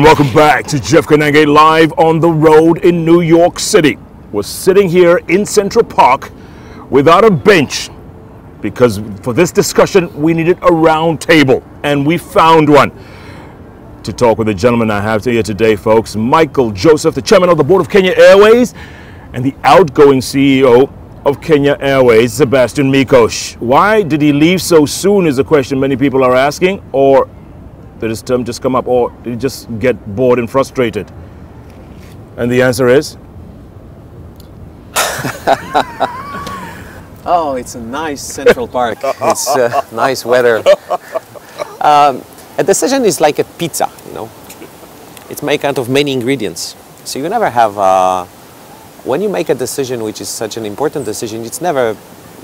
And welcome back to JKLIVE Live on the road in New York City. We're sitting here in Central Park without a bench because for this discussion we needed a round table, and we found one. To talk with the gentleman I have here today, folks, Michael Joseph, the chairman of the board of Kenya Airways and the outgoing CEO of Kenya Airways, Sebastian Mikosh. Why did he leave so soon is a question many people are asking, or did his term just come up, or did he just get bored and frustrated? And the answer is? Oh, it's a nice Central Park. It's nice weather. A decision is like a pizza, you know. It's made out of many ingredients. So you never have, when you make a decision which is such an important decision, it's never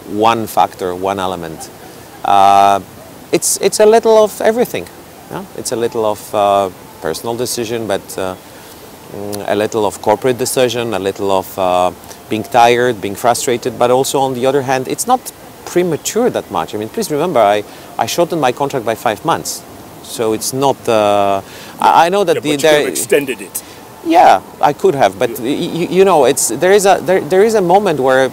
one factor, one element. It's a little of everything. Yeah? It's a little of personal decision, but a little of corporate decision, a little of being tired, being frustrated, but also on the other hand, it's not premature that much. I mean, please remember, I shortened my contract by 5 months. So it's not, I know that yeah, but you could have extended it. Yeah, I could have, but you know, there is a moment where,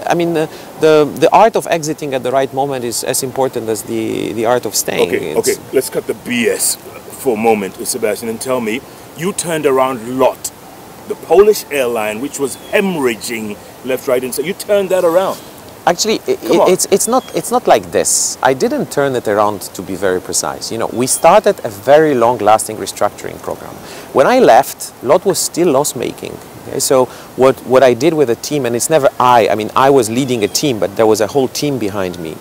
I mean, the art of exiting at the right moment is as important as the art of staying. Okay, let's cut the BS for a moment, Sebastian, and tell me, you turned around LOT, the Polish airline, which was hemorrhaging left, right, and center. You turned that around. Actually, it's not like this. I didn't turn it around, to be very precise. You know, we started a very long-lasting restructuring program. When I left, LOT was still loss-making. Okay? So what I did with the team, and it's never I mean, I was leading a team, but there was a whole team behind me,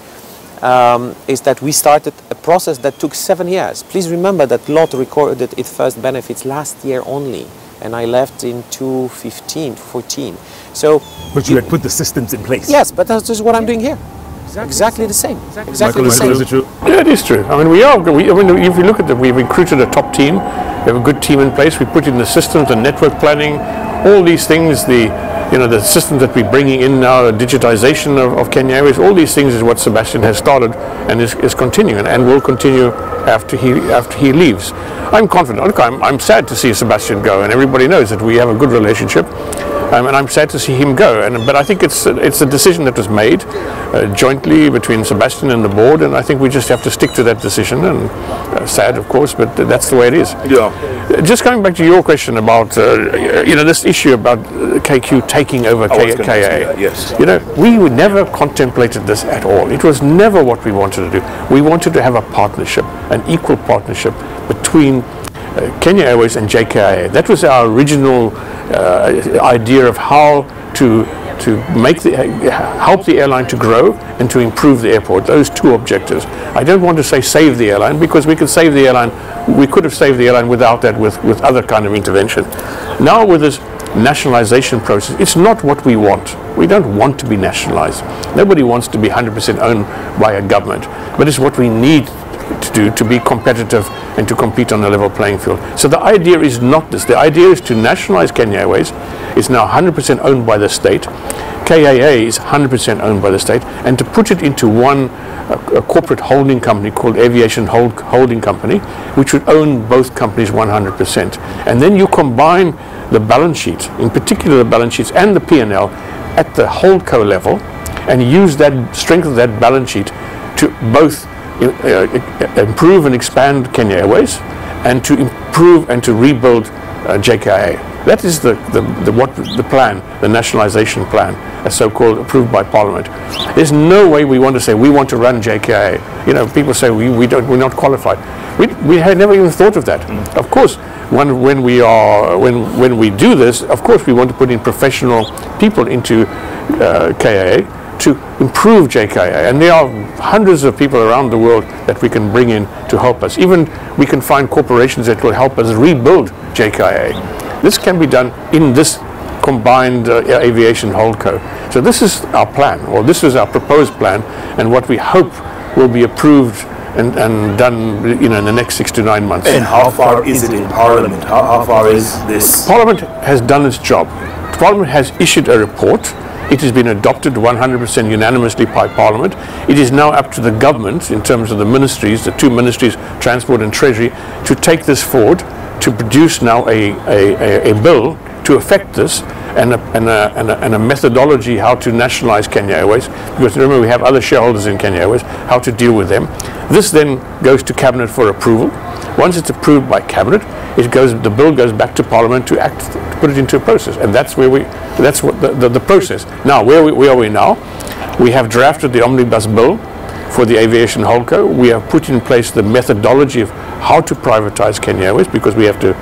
is that we started a process that took 7 years. Please remember that LOT recorded its first benefits last year only, and I left in 2015, 14. So, but you had put the systems in place. Yes, but that's just what I'm doing here. Exactly the same. Exactly the same. Is it true? Yeah, it is true. I mean, if you look at it, we've recruited a top team. We have a good team in place. We put in the systems and network planning, all these things. The systems that we're bringing in now, the digitization of Kenya Airways. All these things is what Sebastian has started and is continuing and will continue after he leaves. I'm confident. Look, I'm sad to see Sebastian go, and everybody knows that we have a good relationship. And I'm sad to see him go, but I think it's a decision that was made jointly between Sebastian and the board, and I think we just have to stick to that decision. And sad, of course, but that's the way it is. Yeah. Just coming back to your question about this issue about KQ taking over KA. Yes. You know, we never contemplated this at all. It was never what we wanted to do. We wanted to have a partnership, an equal partnership between Kenya Airways and JKLIVE. That was our original idea of how to help the airline to grow and to improve the airport. Those two objectives. I don't want to say save the airline, because we could save the airline. We could have saved the airline without that, with other kind of intervention. Now with this nationalization process, it's not what we want. We don't want to be nationalized. Nobody wants to be 100% owned by a government, but it's what we need to do to be competitive and to compete on a level playing field. So the idea is not this. The idea is to nationalize Kenya Airways. It's now 100% owned by the state. KAA is 100% owned by the state, and to put it into one a corporate holding company called Aviation Holding Company, which would own both companies 100%. And then you combine the balance sheet, in particular the balance sheets and the P&L at the holdco level, and use that strength of that balance sheet to both improve and expand Kenya Airways, and to improve and to rebuild JKLIVE. That is the plan, the nationalization plan, as so-called, approved by Parliament. There's no way we want to say we want to run JKLIVE. You know, people say we're not qualified. We had never even thought of that. Of course, when we do this, of course we want to put in professional people into KAA to improve JKLIVE, and there are hundreds of people around the world that we can bring in to help us. Even we can find corporations that will help us rebuild JKLIVE. This can be done in this combined aviation holdco. So this is our plan, or this is our proposed plan, and what we hope will be approved and done, in the next 6 to 9 months. And how far is it in Parliament? How far is this? Parliament has done its job. Parliament has issued a report. It has been adopted 100% unanimously by Parliament. It is now up to the government, in terms of the ministries, the two ministries, Transport and Treasury, to take this forward to produce now a bill to affect this and a methodology how to nationalize Kenya Airways, because remember we have other shareholders in Kenya Airways, how to deal with them. This then goes to Cabinet for approval. Once it's approved by Cabinet, the bill goes back to Parliament to put it into a process, and that's what the process. Now, where are we now? We have drafted the omnibus bill for the aviation holdco. We have put in place the methodology of how to privatize Kenya Airways, because we have to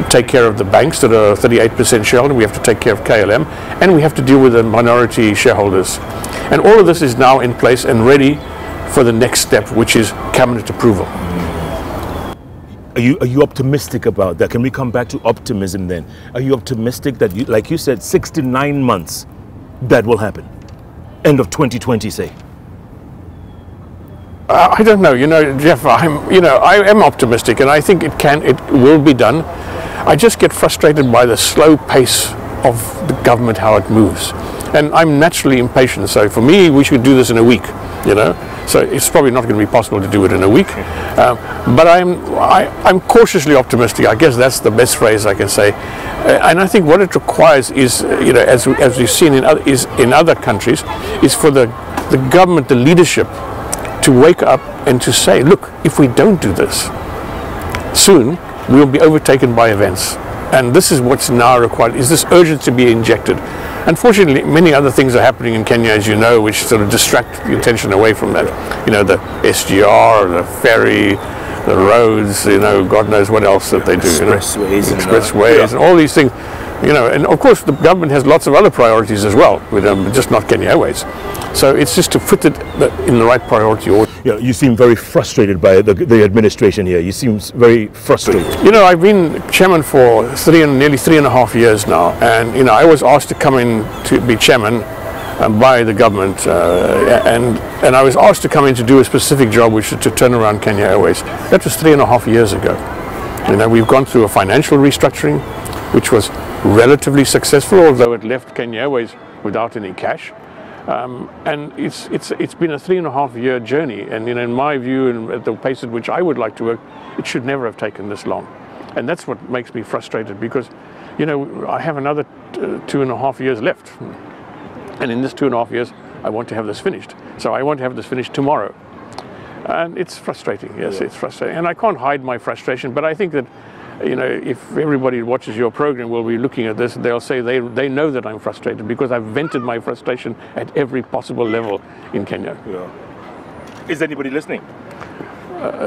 take care of the banks that are 38% shareholder, we have to take care of KLM, and we have to deal with the minority shareholders. And all of this is now in place and ready for the next step, which is Cabinet approval. Are you optimistic about that? Can we come back to optimism then? Are you optimistic that, like you said, 6 to 9 months, that will happen? End of 2020, say? I don't know, Jeff, I am optimistic, and I think it will be done. I just get frustrated by the slow pace of the government, how it moves. And I'm naturally impatient, so for me, we should do this in a week, So it's probably not going to be possible to do it in a week. But I'm cautiously optimistic. I guess that's the best phrase I can say. And I think what it requires is, as we've seen in other countries, is for the government, the leadership, to wake up and to say, look, if we don't do this, soon we'll be overtaken by events. And this is what's now required, is this urgency to be injected. Unfortunately, many other things are happening in Kenya, as you know, which sort of distract the attention away from that. The SGR, the ferry, the roads, God knows what else that they do. Expressways and all these things. And of course the government has lots of other priorities as well, with just not Kenya Airways. So it's just to fit it in the right priority order. You seem very frustrated by the administration here. You seem very frustrated. I've been chairman for nearly 3.5 years now, and I was asked to come in to be chairman by the government, and I was asked to come in to do a specific job, which is to turn around Kenya Airways. That was 3.5 years ago. We've gone through a financial restructuring, which was relatively successful, although it left Kenya Airways without any cash. And it's been a 3.5-year journey, and in my view, and at the pace at which I would like to work, it should never have taken this long. And that's what makes me frustrated, because I have another 2.5 years left, and in this 2.5 years I want to have this finished. So I want to have this finished tomorrow, and it's frustrating. Yes, it's frustrating, and I can't hide my frustration. But I think that if everybody watches your program will be looking at this, they'll say they know that I'm frustrated, because I've vented my frustration at every possible level in Kenya. Is anybody listening?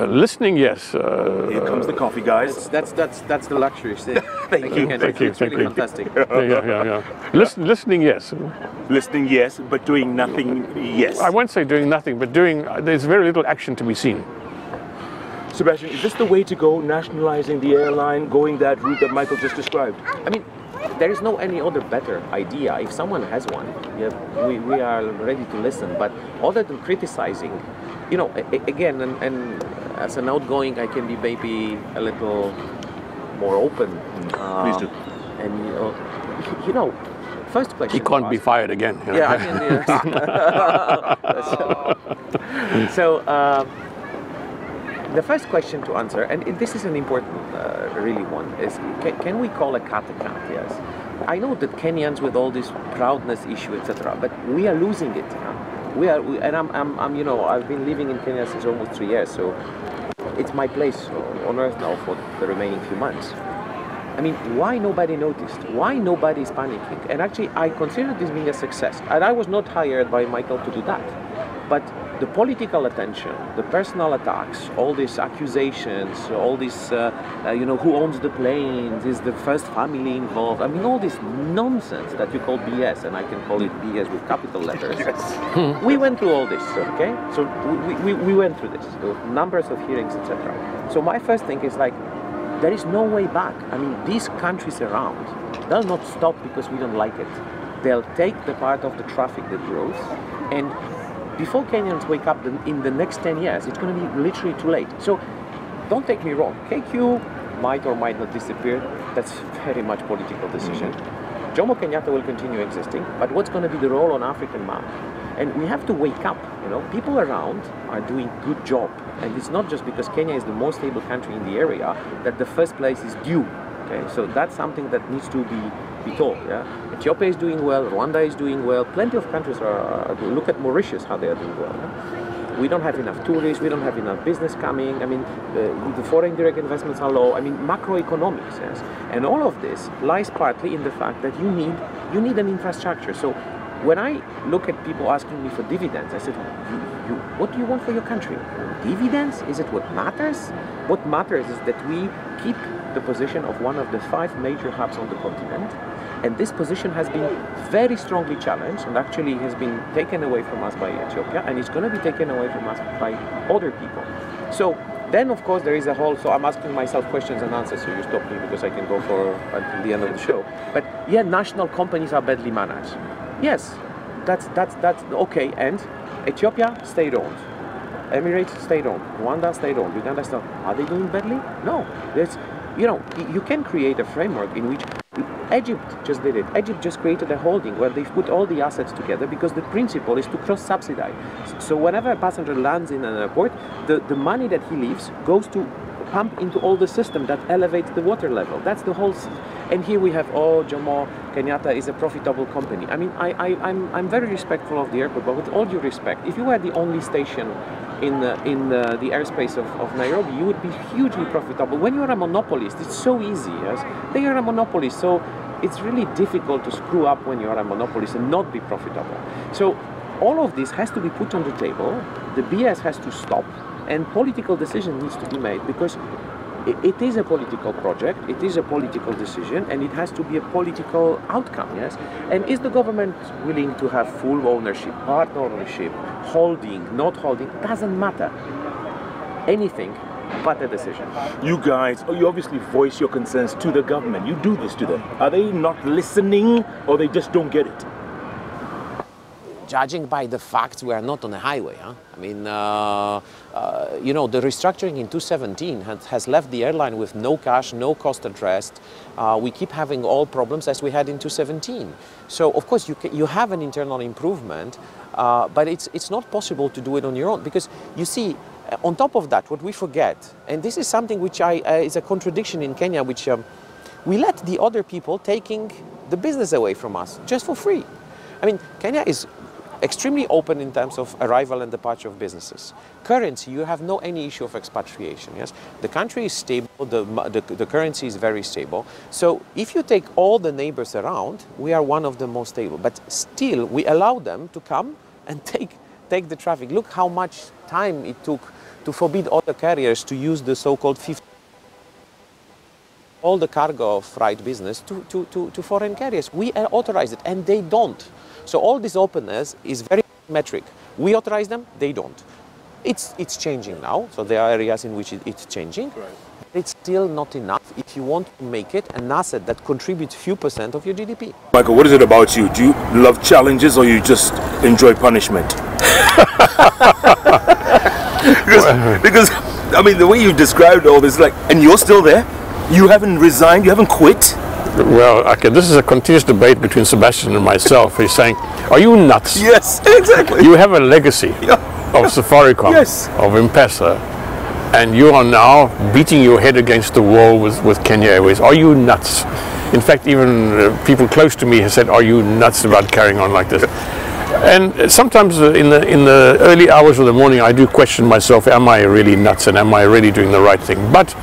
Listening, yes. Here comes the coffee, guys. That's the luxury. Thank you. It's really fantastic. Yeah. Listening, yes. Listening, yes, but doing nothing, yes. I won't say doing nothing, but there's very little action to be seen. Sebastian, is this the way to go, nationalizing the airline, going that route that Michael just described? I mean, there is no any other better idea. If someone has one, we are ready to listen. But other than criticizing, again, and as an outgoing, I can be maybe a little more open. Please do. And first question. He can't be fired again. Yeah, I mean, so. The first question to answer, and this is an important, really one, is can we call a cat a cat? Yes. I know that Kenyans, with all this proudness issue, etc., but we are losing it. And I've been living in Kenya since almost 3 years, so it's my place on earth now for the remaining few months. I mean, why nobody noticed? Why nobody is panicking? And actually, I consider this being a success. And I was not hired by Michael to do that. But the political attention, the personal attacks, all these accusations, all this, who owns the planes, is the first family involved? I mean, all this nonsense that you call BS, and I can call it BS with capital letters. Yes. We went through all this, okay? So we went through this, numbers of hearings, etc. So my first thing is there is no way back. I mean, these countries around, they'll not stop because we don't like it. They'll take the part of the traffic that grows, and before Kenyans wake up in the next 10 years, it's going to be literally too late. So don't take me wrong. KQ might or might not disappear. That's very much political decision. Jomo Kenyatta will continue existing, but what's going to be the role on African map? And we have to wake up, you know. People around are doing good job. And it's not just because Kenya is the most stable country in the area that the first place is due. Okay, so that's something that needs to be told. Yeah, Ethiopia is doing well, Rwanda is doing well. Plenty of countries are. Look at Mauritius, how they are doing well. Yeah? We don't have enough tourists. We don't have enough business coming. I mean, the foreign direct investments are low. I mean, macroeconomics, yes. And all of this lies partly in the fact that you need an infrastructure. So when I look at people asking me for dividends, I said, what do you want for your country? Dividends? Is it what matters? What matters is that we keep the position of one of the 5 major hubs on the continent. And this position has been very strongly challenged and actually has been taken away from us by Ethiopia, and it's going to be taken away from us by other people. So then, of course, there is a whole, so I'm asking myself questions and answers, so you stop me because I can go for until the end of the show. But yeah, national companies are badly managed. Yes, that's okay. And Ethiopia, state-owned. Emirates, state-owned. Rwanda, state-owned. Uganda, state-owned. Are they doing badly? No. There's, you know, you can create a framework in which Egypt just did it. Egypt just created a holding where they've put all the assets together because the principle is to cross-subsidize. So whenever a passenger lands in an airport, the money that he leaves goes to pump into all the system that elevates the water level. That's the whole. And here we have, oh, Jomo Kenyatta is a profitable company. I mean, I'm very respectful of the airport, but with all due respect, if you were the only station in the airspace of Nairobi, you would be hugely profitable. When you're a monopolist, it's so easy. Yes, they are a monopolist, so it's really difficult to screw up when you're a monopolist and not be profitable. So all of this has to be put on the table. The BS has to stop, and political decision needs to be made because it is a political project, it is a political decision, and it has to be a political outcome, yes? And is the government willing to have full ownership, part ownership, holding, not holding, doesn't matter. Anything but a decision. You guys, you obviously voice your concerns to the government. You do this to them. Are they not listening, or they just don't get it? Judging by the facts, we are not on a highway. Huh? I mean, you know, the restructuring in 2017 has left the airline with no cash, no cost addressed. We keep having all problems as we had in 2017. So, of course, you have an internal improvement, but it's not possible to do it on your own because, you see, on top of that, what we forget, and this is something which is a contradiction in Kenya, which we let the other people taking the business away from us just for free. I mean, Kenya is extremely open in terms of arrival and departure of businesses. Currency, you have no any issue of expatriation. Yes, the country is stable. The currency is very stable. So if you take all the neighbors around, we are one of the most stable. But still, we allow them to come and take the traffic. Look how much time it took to forbid other carriers to use the so-called 50. All the cargo freight business to foreign carriers. We authorize it, and they don't. So all this openness is very metric. We authorize them, they don't. It's changing now, so there are areas in which it's changing. Right. It's still not enough if you want to make it an asset that contributes few % of your GDP. Michael, what is it about you? Do you love challenges or you just enjoy punishment? because, I mean, the way you described all this, like, and you're still there? You haven't resigned? You haven't quit? Well, okay, this is a continuous debate between Sebastian and myself. He's saying, are you nuts? Yes, exactly. You have a legacy of Safaricom, yes, of M-Pesa, and you are now beating your head against the wall with Kenya Airways. Are you nuts? In fact, even people close to me have said, are you nuts about carrying on like this? And sometimes in the early hours of the morning, I do question myself, am I really nuts and am I really doing the right thing? But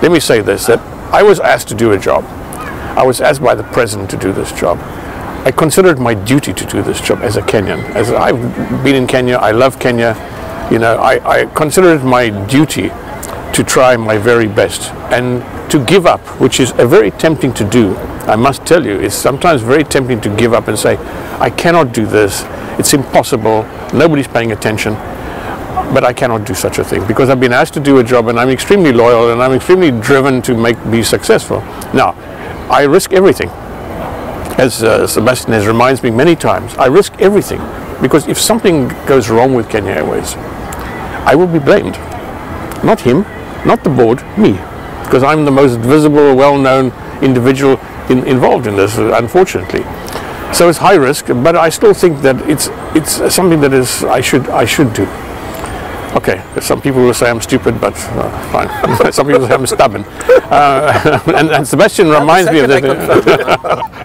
let me say this, that I was asked to do a job. I was asked by the president to do this job. I considered my duty to do this job as a Kenyan. As I've been in Kenya, I love Kenya. You know, I consider it my duty to try my very best and to give up, which is a very tempting to do. I must tell you, it's sometimes very tempting to give up and say, I cannot do this. It's impossible. Nobody's paying attention. But I cannot do such a thing because I've been asked to do a job and I'm extremely loyal and I'm extremely driven to be successful. Now, I risk everything. As Sebastian has reminded me many times, I risk everything because if something goes wrong with Kenya Airways, I will be blamed. Not him, not the board, me. Because I'm the most visible, well-known individual involved in this, unfortunately. So it's high risk, but I still think that it's something that is I should do. Okay, some people will say I'm stupid, but fine. Some people say I'm stubborn. And Sebastian reminds me of that.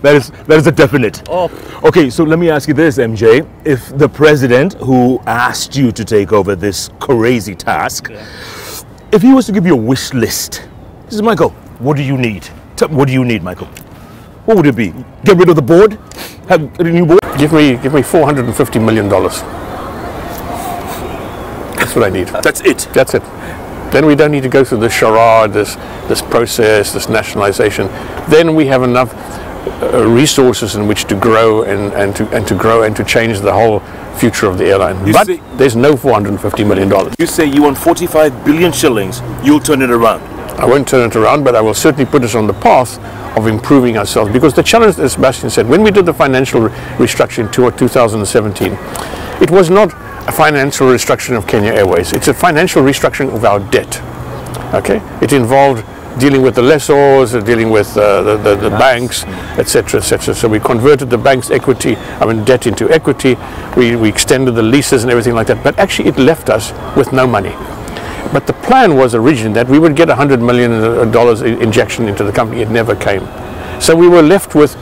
That is a definite. Oh. Okay, so let me ask you this, MJ. If the president who asked you to take over this crazy task, if he was to give you a wish list, this is Michael, what do you need? What do you need, Michael? What would it be? Get rid of the board? Have a new board? Give me $450 million. That's what I need. That's it. That's it. Then we don't need to go through this charade, this process, this nationalization. Then we have enough resources in which to grow and to change the whole future of the airline. But there's no $450 million. You say you want 45 billion shillings, you'll turn it around. I won't turn it around, but I will certainly put us on the path of improving ourselves. Because the challenge, as Sebastian said, when we did the financial restructuring in 2017, it was not a financial restructuring of Kenya Airways. It's a financial restructuring of our debt. Okay, it involved dealing with the lessors, dealing with the banks, etc., etc. So we converted the bank's debt into equity. We extended the leases and everything like that. But actually, it left us with no money. But the plan was originally that we would get $100 million injection into the company. It never came. So we were left with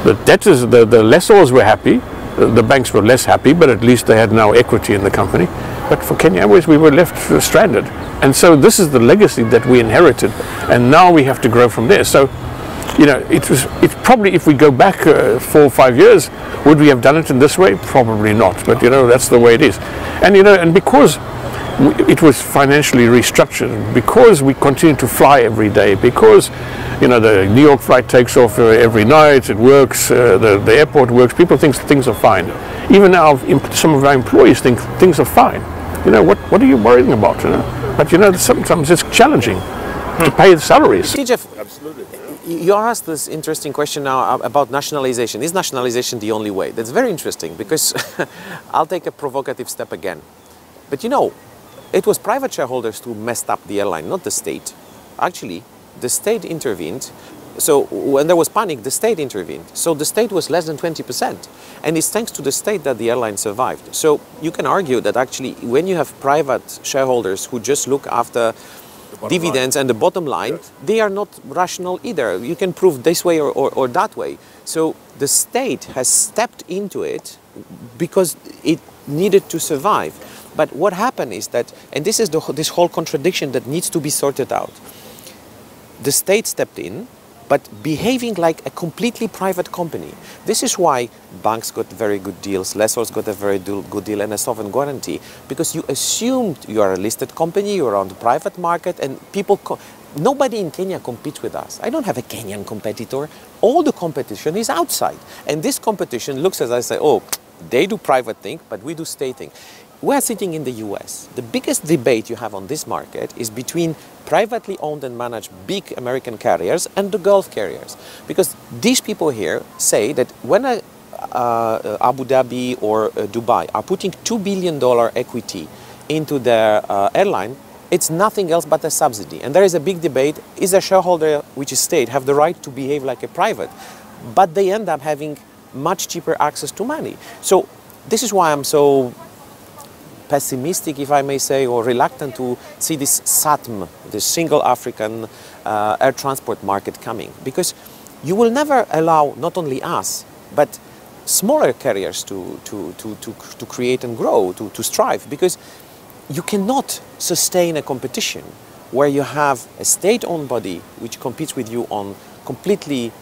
the debtors. The lessors were happy. The banks were less happy, but at least they had now equity in the company. But for Kenya Airways, we were left stranded. And so this is the legacy that we inherited, and now we have to grow from there. So, it's probably, if we go back 4 or 5 years, would we have done it in this way? Probably not. But that's the way it is. And because it was financially restructured, because we continue to fly every day, because the New York flight takes off every night, it works, the airport works, people think things are fine. Even now, some of our employees think things are fine. What are you worrying about? But sometimes it's challenging to pay the salaries. Jeff, absolutely. You asked this interesting question now about nationalization. Is nationalization the only way? That's very interesting, because I'll take a provocative step again. But it was private shareholders who messed up the airline, not the state. Actually, the state intervened. So when there was panic, the state intervened. So the state was less than 20%. And it's thanks to the state that the airline survived. So you can argue that actually when you have private shareholders who just look after dividends and the bottom line, they are not rational either. You can prove this way or that way. So the state has stepped into it because it needed to survive. But what happened is that, and this is this whole contradiction that needs to be sorted out. The state stepped in, but behaving like a completely private company. This is why banks got very good deals, lessors got a very good deal and a sovereign guarantee, because you assumed you are a listed company, you're on the private market, and nobody in Kenya competes with us. I don't have a Kenyan competitor. All the competition is outside. And this competition looks as I say, oh, they do private thing, but we do state thing. We're sitting in the US. The biggest debate you have on this market is between privately owned and managed big American carriers and the Gulf carriers. Because these people here say that when Abu Dhabi or Dubai are putting $2 billion equity into their airline, it's nothing else but a subsidy. And there is a big debate, is a shareholder, which is state, have the right to behave like a private? But they end up having much cheaper access to money. So this is why I'm so pessimistic, if I may say, or reluctant to see this SATM, the single African air transport market coming. Because you will never allow not only us, but smaller carriers to create and grow, to strive. Because you cannot sustain a competition where you have a state-owned body which competes with you on completely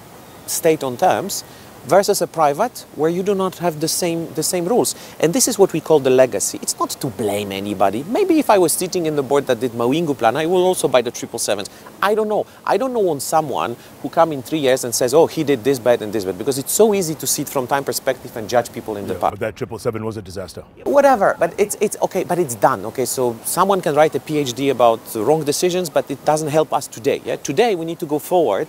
state-owned terms, versus a private where you do not have the same rules. And this is what we call the legacy. It's not to blame anybody. Maybe if I was sitting in the board that did Mawingu plan, I will also buy the 777s. I don't know. I don't know on someone who come in 3 years and says, oh, he did this bad and this bad, because it's so easy to see it from time perspective and judge people in the past. But that 777 was a disaster. Whatever, but it's okay, but it's done. Okay, so someone can write a PhD about wrong decisions, but it doesn't help us today. Yeah? Today we need to go forward.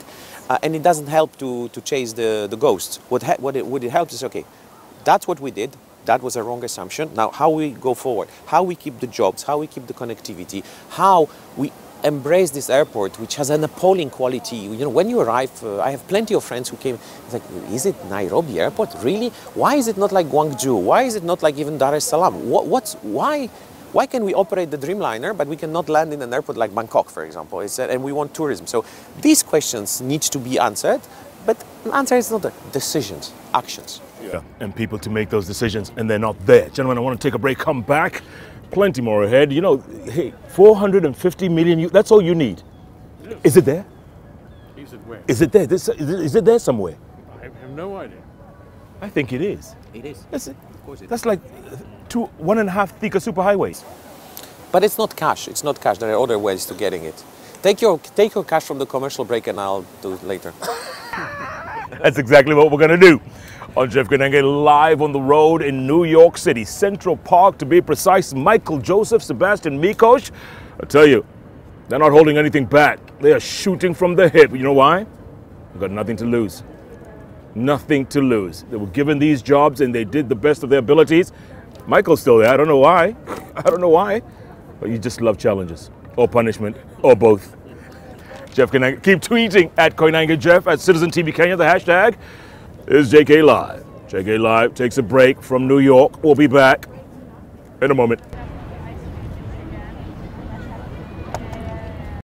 And it doesn't help to chase the ghosts. What it helps is, okay, that's what we did. That was a wrong assumption. Now, how we go forward, how we keep the jobs, how we keep the connectivity, how we embrace this airport, which has an appalling quality. You know, when you arrive, I have plenty of friends who came, it's like, is it Nairobi airport? Really? Why is it not like Gwangju? Why is it not like even Dar es Salaam? Why can we operate the Dreamliner, but we cannot land in an airport like Bangkok, for example? And we want tourism. So these questions need to be answered, but the answer is not the decisions, actions. Yeah, and people to make those decisions, and they're not there. Gentlemen, I want to take a break, come back. Plenty more ahead. You know, hey, 450 million, that's all you need. Yes. Is it there? Is it where? Is it there? Is it there somewhere? I have no idea. I think it is. It is. Of course it is. That's like 1.5 Thika superhighways. But it's not cash. It's not cash. There are other ways to getting it. Take your cash from the commercial break, and I'll do it later. That's exactly what we're going to do. On Jeff Koinange live on the road in New York City, Central Park to be precise. Michael Joseph, Sebastian Mikosh. I tell you, they're not holding anything back. They are shooting from the hip. You know why? They've got nothing to lose. Nothing to lose. They were given these jobs and they did the best of their abilities. Michael's still there. I don't know why. I don't know why. But you just love challenges or punishment or both. Jeff Koinange, keep tweeting at Koinange Jeff at Citizen TV Kenya. The hashtag is JKLIVE. JKLIVE takes a break from New York. We'll be back in a moment.